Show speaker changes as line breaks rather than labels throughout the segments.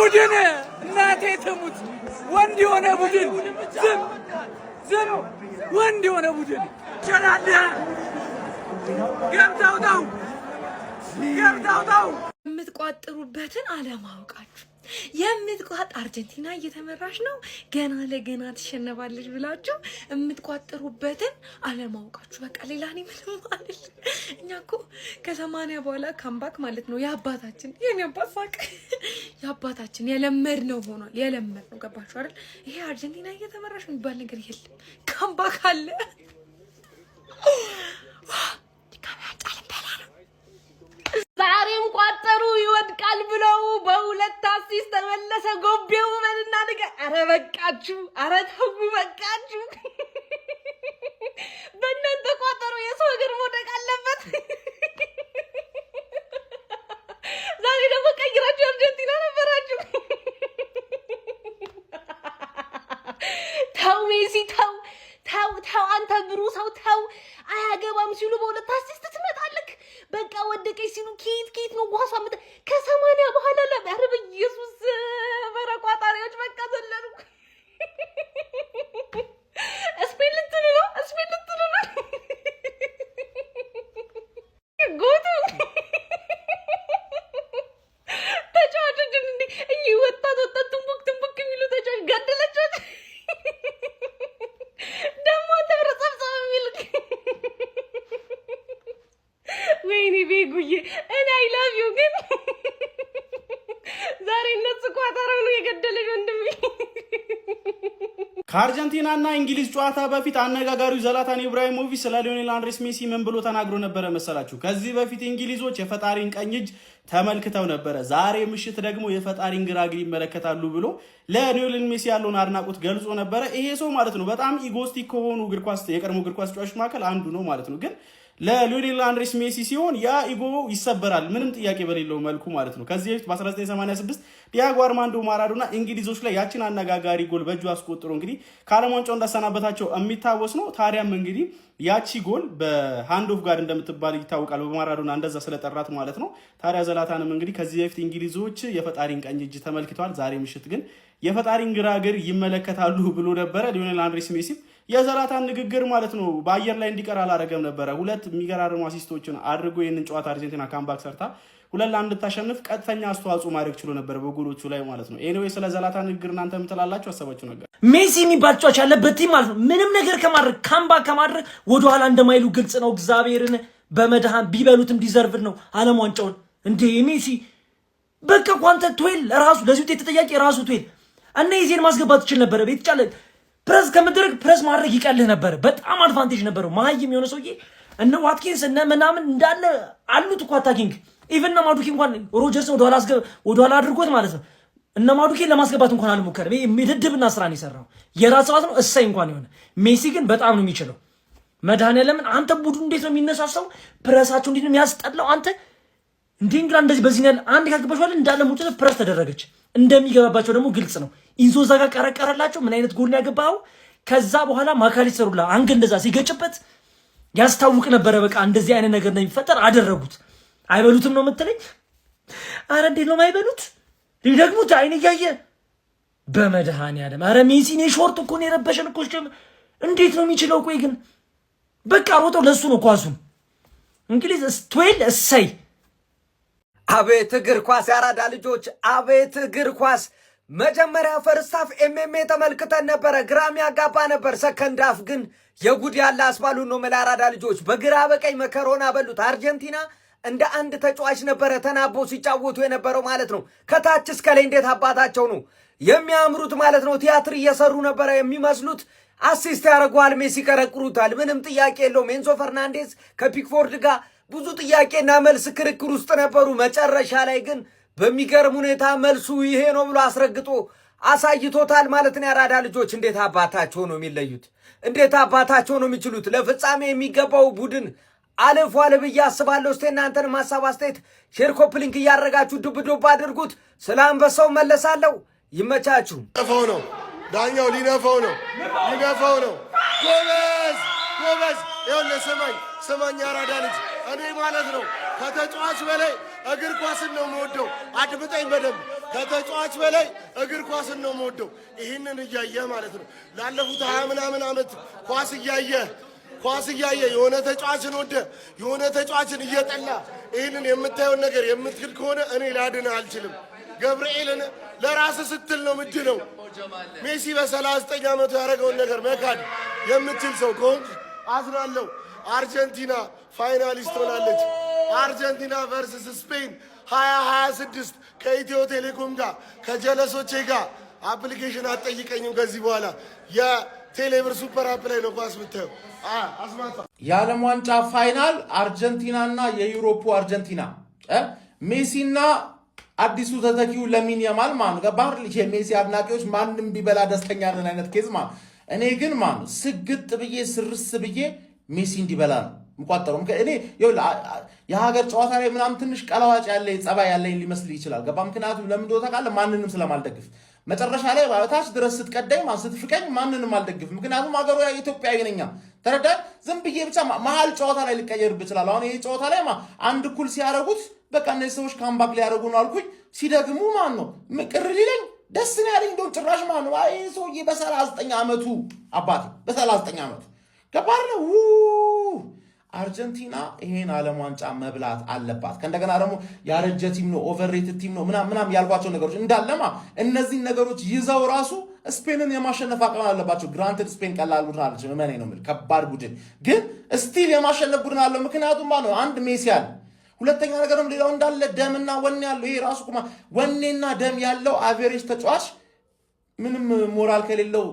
ቡድን እናቴ ትሙት ወንድ የሆነ ቡድን ዝም ወንድ የሆነ ቡድን ቸራለ ገብታውታው
የምትቋጥሩበትን አለማውቃችሁ የምትቋጥ አርጀንቲና እየተመራች ነው ገና ለገና ትሸነፋለች ብላችሁ የምትቋጥሩበትን አለማውቃችሁ በቃ ሌላ እኔ ምንም አይደል። እኛ እኮ ከ80 በኋላ ካምባክ ማለት ነው የአባታችን የኔ አባት ሳቅ የአባታችን የለመድነው ሆኗል። የለመድነው ገባችሁ አይደል? ይሄ አርጀንቲና እየተመራች የሚባል ነገር የለም። ካምባክ አለ። ዛሬም ቋጠሩ ይወድቃል ብለው በሁለት አሲስት ተመለሰ ጎቤው በልና ነገር። አረ በቃችሁ፣ አረ ተው በቃችሁ። በእናንተ ቋጠሩ የሰው እግር መውደቅ አለበት። ዛሬ ደግሞ ቀይራችሁ አርጀንቲና ነበራችሁ። ተው ሜሲ ተው አንተ ብሩ ሰው ተው። አያገባም ሲሉ በሁለት አሲስት ትመጣለህ። በቃ ወደቀች ሲሉ ኬት ነው ጓሳ መጣ ከ80 በኋላ ለአረ በኢየሱስ በረቋጣሪዎች በቃ ዘለሉ። እስፔን ልትሉ ነው ጎቱ ተጫዋቾች እንዴ ወጣት ትንቡክ የሚሉ ተጫዋች ገደለቻቸው። ደግሞ ተረጸብጸብ የሚል ወይኔ ቤጉዬ እኔ አይ ላቭ ዩ ግን ዛሬ እነሱ ቋጠረው ነው የገደለኝ ወንድሜ።
ከአርጀንቲናና እንግሊዝ ጨዋታ በፊት አነጋጋሪው ዘላታን ኢብራሂሞቪች ስለ ሊዮኔል አንድሬስ ሜሲ ምን ብሎ ተናግሮ ነበረ መሰላችሁ? ከዚህ በፊት እንግሊዞች የፈጣሪን ቀኝ እጅ ተመልክተው ነበረ፣ ዛሬ ምሽት ደግሞ የፈጣሪን ግራ እግር ይመለከታሉ ብሎ ለሊዮኔል ሜሲ ያለውን አድናቆት ገልጾ ነበረ። ይሄ ሰው ማለት ነው በጣም ኢጎስቲክ ከሆኑ የቀድሞ እግር ኳስ ተጫዋቾች መካከል አንዱ ነው ማለት ነው። ግን ለሊዮኔል አንድሬስ ሜሲ ሲሆን ያ ኢጎ ይሰበራል ምንም ጥያቄ በሌለው መልኩ ማለት ነው። ከዚህ በፊት በ1986 ዲያጎ አርማንዶ ማራዶና እንግሊዞች ላይ ያችን አነጋጋሪ ጎል በእጁ አስቆጥሮ እንግዲህ ከዓለም ዋንጫው እንዳሰናበታቸው የሚታወስ ነው። ታዲያም እንግዲህ ያቺ ጎል በሃንድ ኦፍ ጋር እንደምትባል ይታወቃል፣ በማራዶና እንደዛ ስለጠራት ማለት ነው። ታዲያ ዘላታንም እንግዲህ ከዚህ በፊት እንግሊዞች የፈጣሪን ቀኝ እጅ ተመልክተዋል፣ ዛሬ ምሽት ግን የፈጣሪን ግራ እግር ይመለከታሉ ብሎ ነበረ። ሊዮኔል አንድሬስ ሜሲም የዘላታን ንግግር ማለት ነው በአየር ላይ እንዲቀር አላረገም ነበረ። ሁለት የሚገራርሙ አሲስቶችን አድርጎ ይህንን ጨዋታ አርጀንቲና ካምባክ ሰርታ 2-1 እንድታሸንፍ ቀጥተኛ አስተዋጽኦ ማድረግ ችሎ ነበር በጎሎቹ ላይ ማለት ነው። ኤኒዌይ ስለ ዘላታን ንግግር እናንተ ምትላላችሁ? አሰባችሁ ነገር
ሜሲ የሚባል ጨዋታ ያለበት ቲም ማለት ነው ምንም ነገር ከማድረግ ካምባክ ከማድረግ ወደ ኋላ እንደማይሉ ግልጽ ነው። እግዚአብሔርን በመድሃን ቢበሉትም ዲዘርቭ ነው ዓለም ዋንጫውን እንዴ ሜሲ በቃ ኳንተ ትዌል ራሱ ለዚህ ውጤት ተጠያቂ ራሱ ትዌል እና ይዜን ማስገባት ይችል ነበር። ቤት ጫለ ፕረስ ከመድረግ ፕረስ ማድረግ ይቀልህ ነበር። በጣም አድቫንቴጅ ነበረው። ማይም የሆነ ሰውዬ እነ ዋትኪንስ እነ ምናምን እንዳለ አሉት እኮ አታኪንግ ኢቭን ማዱኪ እንኳን ሮጀርስ ወደ ኋላ አድርጎት ማለት ነው። እነ ማዱኪን ለማስገባት እንኳን አልሞከረም። ምድድብና ስራን ይሰራው የራስ ሰዓት ነው እሰይ እንኳን የሆነ ሜሲ ግን በጣም ነው የሚችለው። መድኃኒዓለምን አንተ ቡድን እንዴት ነው የሚነሳሳው? ፕረሳቸው እንዴት ነው የሚያስጠላው? አንተ እንዴ እንግራ እንደዚህ በዚህ ነው አንድ ካገባሽዋል እንዳለ ሙጭ ፕረስ ተደረገች። እንደሚገባባቸው ደግሞ ግልጽ ነው። ኢንዞዛ ጋር ቀረቀረላቸው። ምን አይነት ጎል ያገባው? ከዛ በኋላ ማካሊስተሩላ አንገ እንደዛ ሲገጭበት ያስታውቅ ነበረ። በቃ እንደዚህ አይነት ነገር እንደሚፈጠር አደረጉት። አይበሉትም ነው የምትለኝ? አረ እንዴት ነው ማይበሉት? ሊደግሙት አይን እያየ በመድኃኒዓለም አረ ሜሲ ነው ሾርት እኮ ነው የረበሸን እኮ እንዴት ነው የሚችለው? ቆይ ግን በቃ ሮጠው ለሱ ነው ኳሱን እንግሊዝ ስቱዌል እሰይ
አቤት እግር ኳስ ያራዳ ልጆች፣ አቤት እግር ኳስ። መጀመሪያ ፈርስት ሃፍ ኤምኤምኤ ተመልክተን ነበረ፣ ግራም ያጋባ ነበር። ሰከንድ ሃፍ ግን የጉድ ያለ አስባሉን ነው መላ ያራዳ ልጆች። በግራ በቀኝ መከሮና በሉት። አርጀንቲና እንደ አንድ ተጫዋች ነበረ ተናቦ ሲጫወቱ የነበረው ማለት ነው። ከታች እስከ ላይ እንዴት አባታቸው ነው የሚያምሩት ማለት ነው። ቲያትር እየሰሩ ነበረ የሚመስሉት። አሲስት ያደርገዋል፣ ሜሲ ቀረቅሩታል። ምንም ጥያቄ የለውም። ኤንዞ ፈርናንዴዝ ከፒክፎርድ ጋር ብዙ ጥያቄና መልስ ክርክር ውስጥ ነበሩ። መጨረሻ ላይ ግን በሚገርም ሁኔታ መልሱ ይሄ ነው ብሎ አስረግጦ አሳይቶታል ማለት ነው። ያራዳ ልጆች እንዴት አባታቸው ነው የሚለዩት? እንዴት አባታቸው ነው የሚችሉት? ለፍጻሜ የሚገባው ቡድን አልፏል ብዬ አስባለሁ። እስቲ እናንተን ሐሳብ አስተያየት ሼር ኮፒ ሊንክ እያደረጋችሁ ዱብ አድርጉት። ስለ አንበሳው መለሳለሁ። ይመቻችሁ።
ነፋው ነው ዳኛው ሊነፋው ነው ጎበዝ ይኸውልህ ስማኝ ያራዳ ልጅ እኔ ማለት ነው ከተጫዋች በላይ እግር ኳስን ነው የምወደው። አድምጠኝ በደንብ ከተጫዋች በላይ እግር ኳስን ነው የምወደው። ይህንን እያየ ማለት ነው ላለፉት 20 ምናምን ዓመት ኳስ እያየ የሆነ ተጫዋችን ወደ የሆነ ተጫዋችን እየጠላ ይህንን የምታየውን ነገር የምትክድ ከሆነ እኔ ላድንህ አልችልም። ገብርኤልን ለራስ ስትል ነው ምድነው። ሜሲ በ39 ዓመቱ ያደረገውን ነገር መካድ የምትችል ሰው ከሆንክ አዝናለሁ። አርጀንቲና ፋይናሊስት ሆናለች። አርጀንቲና ቨርሰስ ስፔን 2026 ከኢትዮ ቴሌኮም ጋር ከጀለሶቼ ጋር አፕሊኬሽን አትጠይቀኝም ከዚህ በኋላ የቴሌብር ሱፐር አፕ ላይ ነው ኳስ ብታየው። አስማታ
የዓለም ዋንጫ ፋይናል አርጀንቲናና የዩሮፑ አርጀንቲና ሜሲና አዲሱ ተተኪው ለሚን ያማል ማን ገባር የሜሲ አድናቂዎች ማንንም ቢበላ ደስተኛ ነን አይነት ኬዝ ማን እኔ ግን ማን ስግጥ ብዬ ስርስ ብዬ ሜሲ እንዲበላ ነው ምቋጠረው እኔ የሀገር ጨዋታ ላይ ምናምን ትንሽ ቀላዋጭ ያለ ጸባይ ያለኝ ሊመስል ይችላል ገባ ምክንያቱም ለምን እንደው ተቃለ ማንንም ስለማልደግፍ መጨረሻ ላይ ባታች ድረስ ስትቀደኝ ማን ስትፍቀኝ ማንንም አልደግፍ ምክንያቱም ሀገሩ ኢትዮጵያዊ ነኝ ተረዳ ዝም ብዬ ብቻ መሀል ጨዋታ ላይ ልቀየርብ ይችላል አሁን ይሄ ጨዋታ ላይ አንድ ኩል ሲያረጉት በቃ እነዚህ ሰዎች ካምባክ ሊያረጉ ነው አልኩኝ ሲደግሙ ማን ነው ምቅር ሊለኝ ደስ ነው ያለኝ እንደው ጭራሽ ማን ነው አይ ሰውዬ በ39 ዓመቱ አባቴ በ39 ዓመቱ ገባር ነው አርጀንቲና ይሄን ዓለም ዋንጫ መብላት አለባት ከእንደገና ደግሞ ያረጀ ቲም ነው ኦቨርሬትድ ቲም ነው ምናምን ያልኳቸው ነገሮች እንዳለማ እነዚህ ነገሮች ይዘው ራሱ ስፔንን የማሸነፍ አቅም አለባቸው ግራንትድ ስፔን ቀላል ቡድን አይደለም እኔ ነው ማለት ከባድ ቡድን ግን ስቲል የማሸነፍ ቡድን አለው ምክንያቱም ማን ነው አንድ ሜሲ አለ ሁለተኛ ነገርም ሌላው እንዳለ ደምና ወኔ ያለው ይሄ ራሱ ወኔና ደም ያለው አቨሬጅ ተጫዋች ምንም ሞራል ከሌለው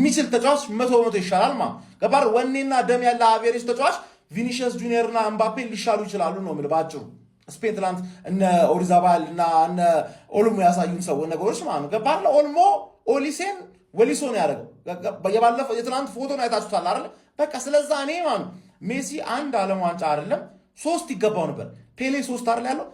ሚችል ተጫዋች 100% ይሻላል ማለት ገባር ወኔና ደም ያለው አቨሬጅ ተጫዋች ቪኒሺየስ ጁኒየርና ኤምባፔ ሊሻሉ ይችላሉ ነው ማለት ባጭሩ ስፔን ትላንት እነ ኦሪዛባል እና እነ ኦልሞ ያሳዩን ሰው ነገሮች ማለት ገባር ለኦልሞ ኦሊሴን ወሊሶን ያደረገው የባለፈው የትላንት ፎቶ ነው አይታችሁታል አይደል በቃ ስለዛ እኔ ማለት ሜሲ አንድ ዓለም ዋንጫ አይደለም 3 ይገባው ነበር ፔሌ 3 አይደል ያለው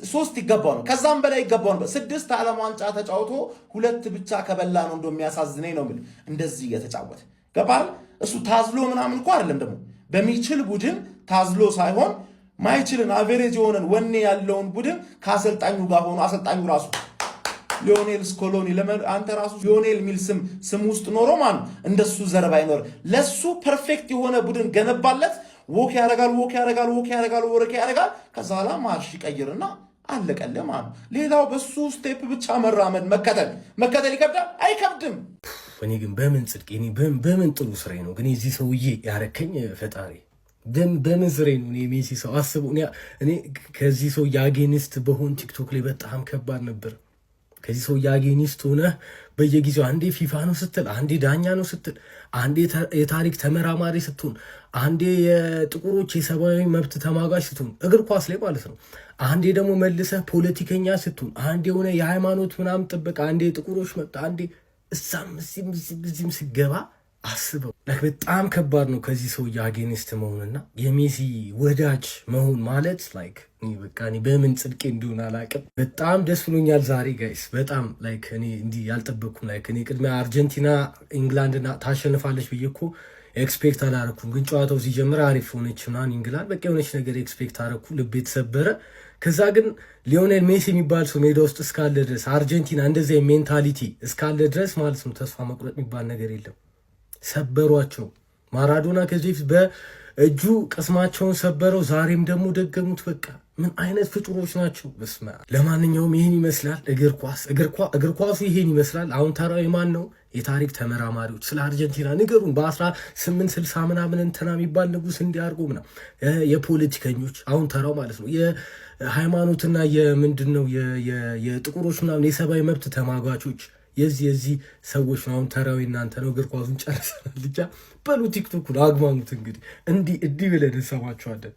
3 ይገባው ነው ከዛም በላይ ይገባው ነበር 6 ዓለም ዋንጫ ተጫውቶ 2 ብቻ ከበላ ነው እንደሚያሳዝነኝ ነው ማለት እንደዚህ የተጫወተ ገባል እሱ ታዝሎ ምናምን እንኳን አይደለም ደግሞ በሚችል ቡድን ታዝሎ ሳይሆን ማይችልን አቨሬጅ የሆነን ወኔ ያለውን ቡድን ከአሰልጣኙ ጋር ሆኖ አሰልጣኙ ራሱ ሊዮኔል ስኮሎኒ አንተ ራሱ ሊዮኔል ሚል ስም ውስጥ ኖሮ ማን እንደሱ ዘርባ አይኖር ለሱ ፐርፌክት የሆነ ቡድን ገነባለት ወክ ያረጋል ከዛ ላ ማርሽ ይቀይርና አለቀለ ማን ሌላው በሱ ስቴፕ ብቻ መራመድ መከተል ይከብዳል አይከብድም
እኔ ግን በምን ጽድቅ እኔ በምን ጥሩ ስራዬ ነው ግን እዚህ ሰውዬ ያረከኝ ፈጣሪ በምን ስራዬ ነው እኔ ሜሲ ሰው አስበው እኔ ከዚህ ሰው ያጌኒስት በሆን ቲክቶክ ላይ በጣም ከባድ ነበር ከዚህ ሰው ያጌኒስት ሆነ በየጊዜው አንዴ ፊፋ ነው ስትል አንዴ ዳኛ ነው ስትል አንዴ የታሪክ ተመራማሪ ስትሆን አንዴ የጥቁሮች የሰብአዊ መብት ተማጋች ስትሆን እግር ኳስ ላይ ማለት ነው አንዴ ደግሞ መልሰህ ፖለቲከኛ ስትሆን አንዴ ሆነ የሃይማኖት ምናምን ጥበቃ አንዴ ጥቁሮች መብት አንዴ እዛም ሲገባ አስበው በጣም ከባድ ነው ከዚህ ሰው ያጌኒስት መሆንና የሜሲ ወዳጅ መሆን ማለት በቃ እኔ በምን ጽድቄ እንደሆነ አላውቅም በጣም ደስ ብሎኛል ዛሬ ጋይስ በጣም እኔ እንዲህ ያልጠበቅኩም እኔ ቅድሚያ አርጀንቲና ኢንግላንድና ታሸንፋለች ብዬ እኮ ኤክስፔክት አላረኩም ግን ጨዋታው ሲጀምር አሪፍ ሆነች ምናምን ኢንግላንድ በቃ የሆነች ነገር ኤክስፔክት አረኩ ልቤ ተሰበረ ከዛ ግን ሊዮኔል ሜሲ የሚባል ሰው ሜዳ ውስጥ እስካለ ድረስ አርጀንቲና እንደዚህ ሜንታሊቲ እስካለ ድረስ ማለት ነው ተስፋ መቁረጥ የሚባል ነገር የለም ሰበሯቸው ማራዶና ከዚህ በእጁ ቅስማቸውን ሰበረው ዛሬም ደግሞ ደገሙት በቃ ምን አይነት ፍጡሮች ናቸው በስመ አብ ለማንኛውም ይሄን ይመስላል እግር ኳሱ ይሄን ይመስላል አሁን ተራው ማን ነው የታሪክ ተመራማሪዎች ስለ አርጀንቲና ንገሩን በ1860 ምናምን እንትና የሚባል ንጉስ እንዲያርጉ ምናምን የፖለቲከኞች አሁን ተራው ማለት ነው የሃይማኖትና የምንድነው የጥቁሮች ምናምን የሰብአዊ መብት ተማጋቾች የዚህ ሰዎች ነው አሁን ተራው እናንተ ነው እግር ኳሱን ጨርሰናል ልጃ በሉ ቲክቶክ አግማሙት እንግዲህ እንዲህ ብለን እንሰማቸዋለን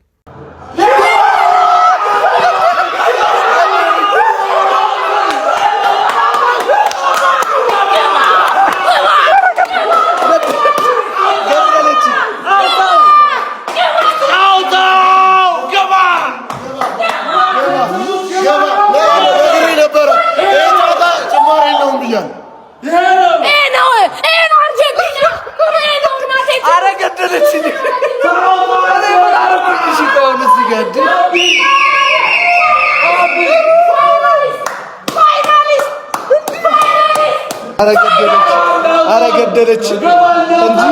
Finalist!
ኧረ ገደለች እንጂ